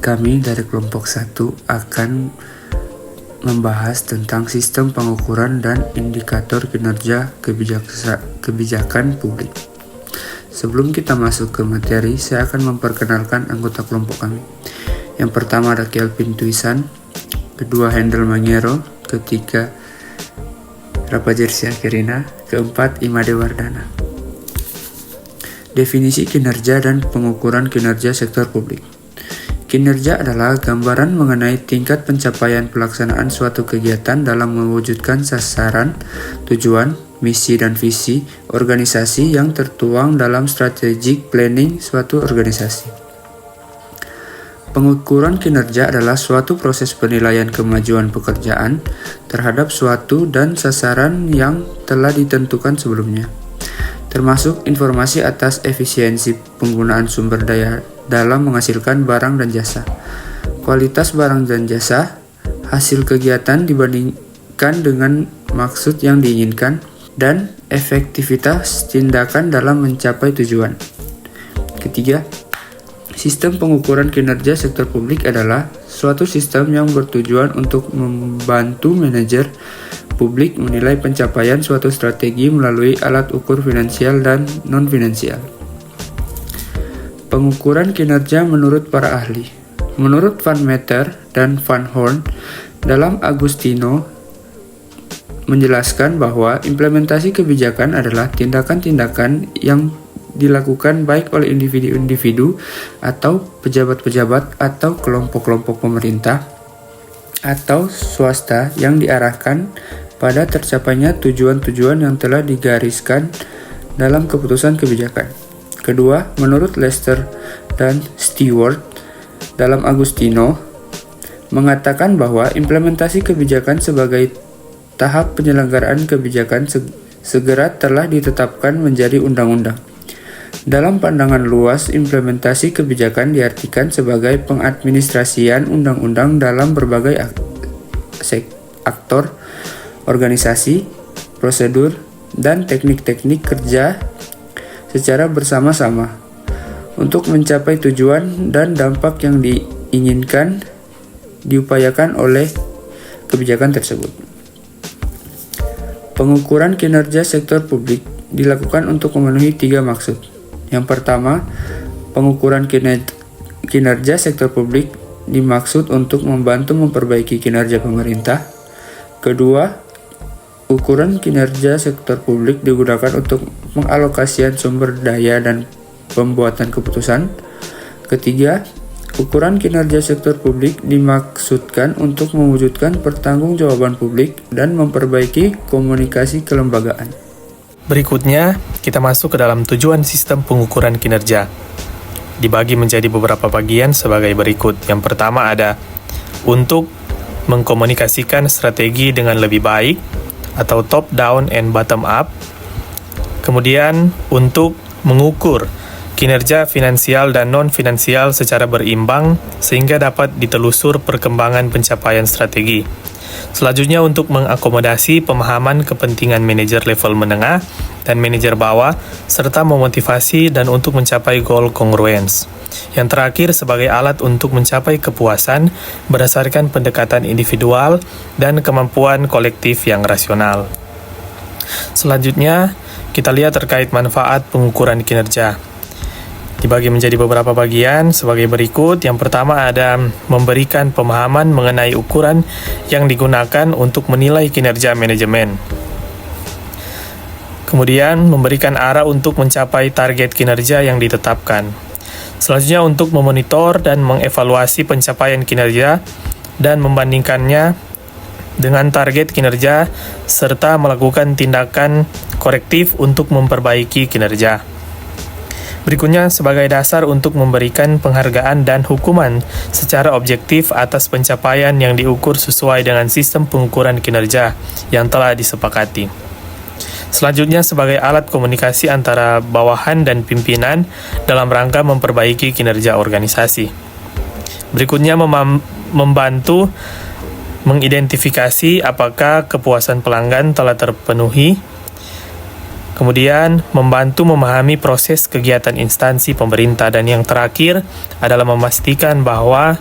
kami dari kelompok 1 akan membahas tentang sistem pengukuran dan indikator kinerja kebijakan publik. Sebelum kita masuk ke materi, saya akan memperkenalkan anggota kelompok kami. Yang pertama ada Kelvin Tuisan, kedua Hendel Mangero, ketiga Rapajersia Kirina, keempat Imade Wardana. Definisi kinerja dan pengukuran kinerja sektor publik. Kinerja adalah gambaran mengenai tingkat pencapaian pelaksanaan suatu kegiatan dalam mewujudkan sasaran, tujuan, misi, dan visi organisasi yang tertuang dalam strategic planning suatu organisasi. Pengukuran kinerja adalah suatu proses penilaian kemajuan pekerjaan terhadap suatu dan sasaran yang telah ditentukan sebelumnya, termasuk informasi atas efisiensi penggunaan sumber daya dalam menghasilkan barang dan jasa, kualitas barang dan jasa, hasil kegiatan dibandingkan dengan maksud yang diinginkan, dan efektivitas tindakan dalam mencapai tujuan. Ketiga, sistem pengukuran kinerja sektor publik adalah suatu sistem yang bertujuan untuk membantu manajer publik menilai pencapaian suatu strategi melalui alat ukur finansial dan non-finansial. Pengukuran kinerja menurut para ahli. Menurut Van Meter dan Van Horn, dalam Agustino menjelaskan bahwa implementasi kebijakan adalah tindakan-tindakan yang dilakukan baik oleh individu-individu atau pejabat-pejabat atau kelompok-kelompok pemerintah atau swasta yang diarahkan pada tercapainya tujuan-tujuan yang telah digariskan dalam keputusan kebijakan. Kedua, menurut Lester dan Stewart, dalam Agustino mengatakan bahwa implementasi kebijakan sebagai tahap penyelenggaraan kebijakan segera telah ditetapkan menjadi undang-undang. Dalam pandangan luas, implementasi kebijakan diartikan sebagai pengadministrasian undang-undang dalam berbagai aktor, organisasi, prosedur, dan teknik-teknik kerja secara bersama-sama untuk mencapai tujuan dan dampak yang diinginkan diupayakan oleh kebijakan tersebut. Pengukuran kinerja sektor publik dilakukan untuk memenuhi 3 maksud. Yang pertama, pengukuran kinerja sektor publik dimaksud untuk membantu memperbaiki kinerja pemerintah. Kedua, ukuran kinerja sektor publik digunakan untuk pengalokasian sumber daya dan pembuatan keputusan. Ketiga, ukuran kinerja sektor publik dimaksudkan untuk mewujudkan pertanggungjawaban publik dan memperbaiki komunikasi kelembagaan. Berikutnya, kita masuk ke dalam tujuan sistem pengukuran kinerja. Dibagi menjadi beberapa bagian sebagai berikut. Yang pertama ada untuk mengkomunikasikan strategi dengan lebih baik, atau top down and bottom up. Kemudian untuk mengukur kinerja finansial dan non-finansial secara berimbang sehingga dapat ditelusur perkembangan pencapaian strategi. Selanjutnya untuk mengakomodasi pemahaman kepentingan manajer level menengah dan manajer bawah serta memotivasi dan untuk mencapai goal congruence. Yang terakhir sebagai alat untuk mencapai kepuasan berdasarkan pendekatan individual dan kemampuan kolektif yang rasional. Selanjutnya, kita lihat terkait manfaat pengukuran kinerja. Dibagi menjadi beberapa bagian sebagai berikut. Yang pertama ada memberikan pemahaman mengenai ukuran yang digunakan untuk menilai kinerja manajemen. Kemudian memberikan arah untuk mencapai target kinerja yang ditetapkan. Selanjutnya untuk memonitor dan mengevaluasi pencapaian kinerja dan membandingkannya dengan target kinerja serta melakukan tindakan korektif untuk memperbaiki kinerja. Berikutnya sebagai dasar untuk memberikan penghargaan dan hukuman secara objektif atas pencapaian yang diukur sesuai dengan sistem pengukuran kinerja yang telah disepakati. Selanjutnya sebagai alat komunikasi antara bawahan dan pimpinan dalam rangka memperbaiki kinerja organisasi. Berikutnya membantu mengidentifikasi apakah kepuasan pelanggan telah terpenuhi. Kemudian, membantu memahami proses kegiatan instansi pemerintah. Dan yang terakhir adalah memastikan bahwa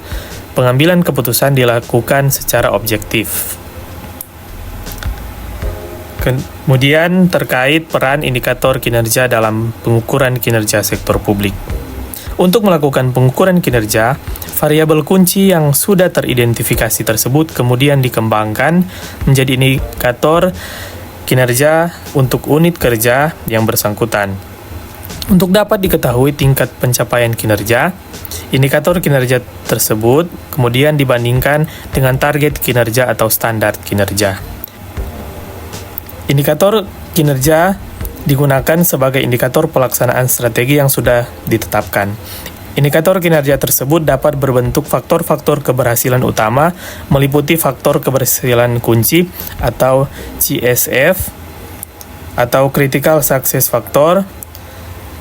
pengambilan keputusan dilakukan secara objektif. Kemudian, terkait peran indikator kinerja dalam pengukuran kinerja sektor publik. Untuk melakukan pengukuran kinerja, variabel kunci yang sudah teridentifikasi tersebut kemudian dikembangkan menjadi indikator kinerja untuk unit kerja yang bersangkutan. Untuk dapat diketahui tingkat pencapaian kinerja, indikator kinerja tersebut kemudian dibandingkan dengan target kinerja atau standar kinerja. Indikator kinerja digunakan sebagai indikator pelaksanaan strategi yang sudah ditetapkan. Indikator kinerja tersebut dapat berbentuk faktor-faktor keberhasilan utama, meliputi faktor keberhasilan kunci atau CSF, atau Critical Success Factor,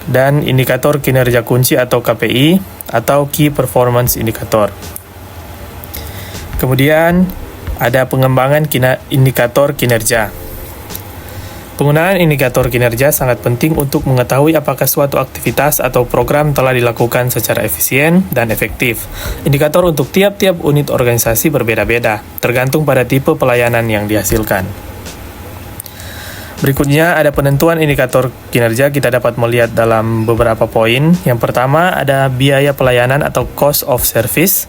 dan indikator kinerja kunci atau KPI, atau Key Performance Indicator. Kemudian, ada pengembangan indikator kinerja. Penggunaan indikator kinerja sangat penting untuk mengetahui apakah suatu aktivitas atau program telah dilakukan secara efisien dan efektif. Indikator untuk tiap-tiap unit organisasi berbeda-beda, tergantung pada tipe pelayanan yang dihasilkan. Berikutnya ada penentuan indikator kinerja, kita dapat melihat dalam beberapa poin. Yang pertama ada biaya pelayanan atau cost of service.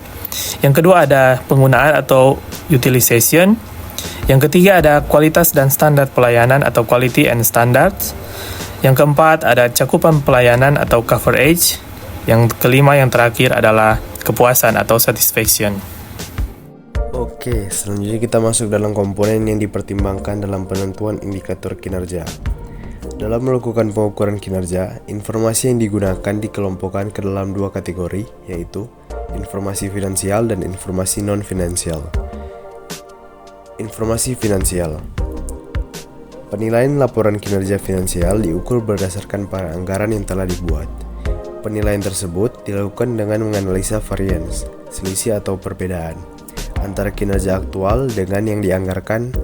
Yang kedua ada penggunaan atau utilization. Yang ketiga ada kualitas dan standar pelayanan atau quality and standards. Yang keempat ada cakupan pelayanan atau coverage. Yang kelima yang terakhir adalah kepuasan atau satisfaction. Oke, selanjutnya kita masuk dalam komponen yang dipertimbangkan dalam penentuan indikator kinerja. Dalam melakukan pengukuran kinerja, informasi yang digunakan dikelompokkan ke dalam dua kategori, yaitu informasi finansial dan informasi non-finansial. Informasi finansial. Penilaian laporan kinerja finansial diukur berdasarkan pada anggaran yang telah dibuat. Penilaian tersebut dilakukan dengan menganalisa varians, selisih atau perbedaan antara kinerja aktual dengan yang dianggarkan,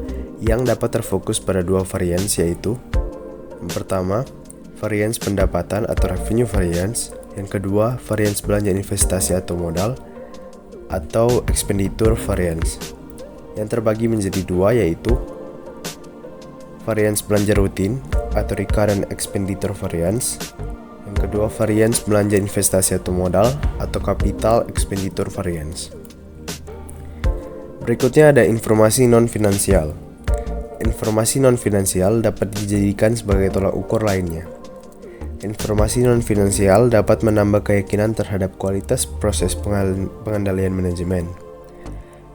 yang dapat terfokus pada dua varians, yaitu yang pertama, varians pendapatan atau revenue variance. Yang kedua, varians belanja investasi atau modal atau expenditure variance. Yang terbagi menjadi dua, yaitu varians belanja rutin atau recurrent expenditure variance. Yang kedua, varians belanja investasi atau modal atau capital expenditure variance. Berikutnya ada informasi non-finansial. Informasi non-finansial dapat dijadikan sebagai tolak ukur lainnya. Informasi non-finansial dapat menambah keyakinan terhadap kualitas proses pengendalian manajemen.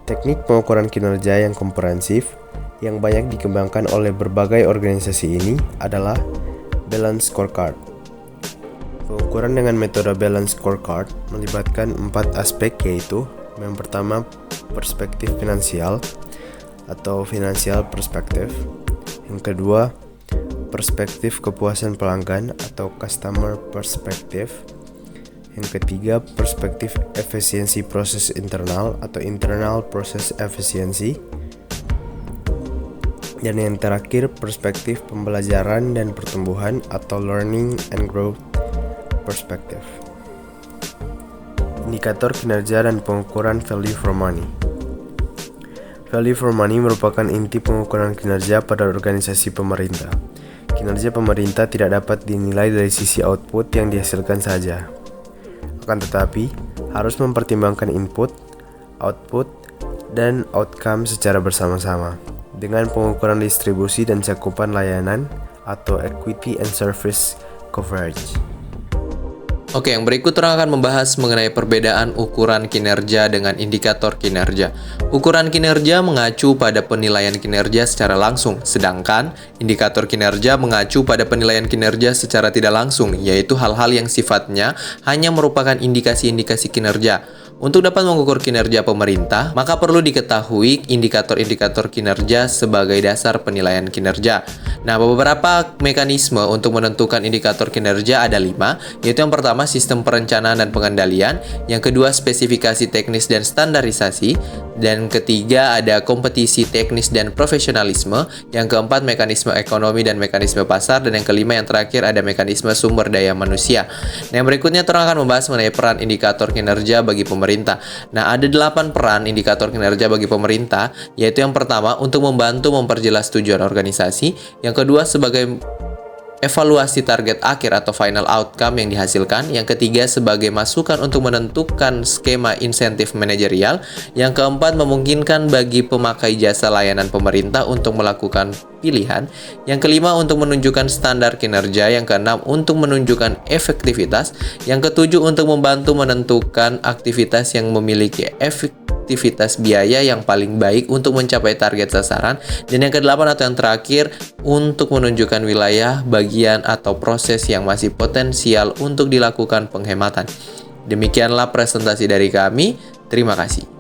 Teknik pengukuran kinerja yang komprehensif yang banyak dikembangkan oleh berbagai organisasi ini adalah Balance Scorecard. Pengukuran dengan metode Balance Scorecard melibatkan 4 aspek, yaitu yang pertama perspektif finansial atau financial perspective. Yang kedua, perspektif kepuasan pelanggan atau customer perspective. Yang ketiga, perspektif efisiensi proses internal atau internal process efficiency. Dan yang terakhir, perspektif pembelajaran dan pertumbuhan atau learning and growth perspective. Indikator kinerja dan pengukuran value for money. Value for money merupakan inti pengukuran kinerja pada organisasi pemerintah. Kinerja pemerintah tidak dapat dinilai dari sisi output yang dihasilkan saja. Akan tetapi, harus mempertimbangkan input, output, dan outcome secara bersama-sama dengan pengukuran distribusi dan cakupan layanan atau equity and service coverage. Oke, yang berikut orang akan membahas mengenai perbedaan ukuran kinerja dengan indikator kinerja. Ukuran kinerja mengacu pada penilaian kinerja secara langsung, sedangkan indikator kinerja mengacu pada penilaian kinerja secara tidak langsung, yaitu hal-hal yang sifatnya hanya merupakan indikasi-indikasi kinerja. Untuk dapat mengukur kinerja pemerintah, maka perlu diketahui indikator-indikator kinerja sebagai dasar penilaian kinerja. Nah, beberapa mekanisme untuk menentukan indikator kinerja ada 5, yaitu yang pertama sistem perencanaan dan pengendalian, yang kedua spesifikasi teknis dan standarisasi, dan ketiga ada kompetisi teknis dan profesionalisme, yang keempat mekanisme ekonomi dan mekanisme pasar, dan yang kelima yang terakhir ada mekanisme sumber daya manusia. Nah, yang berikutnya orang akan membahas mengenai peran indikator kinerja bagi pemerintah. Nah, ada 8 peran indikator kinerja bagi pemerintah, yaitu yang pertama untuk membantu memperjelas tujuan organisasi, yang kedua sebagai evaluasi target akhir atau final outcome yang dihasilkan, yang ketiga sebagai masukan untuk menentukan skema insentif manajerial, yang keempat memungkinkan bagi pemakai jasa layanan pemerintah untuk melakukan pilihan, yang kelima untuk menunjukkan standar kinerja, yang keenam untuk menunjukkan efektivitas, yang ketujuh untuk membantu menentukan aktivitas yang memiliki aktivitas biaya yang paling baik untuk mencapai target sasaran, dan yang kedelapan atau yang terakhir untuk menunjukkan wilayah, bagian, atau proses yang masih potensial untuk dilakukan penghematan. Demikianlah presentasi dari kami. Terima kasih.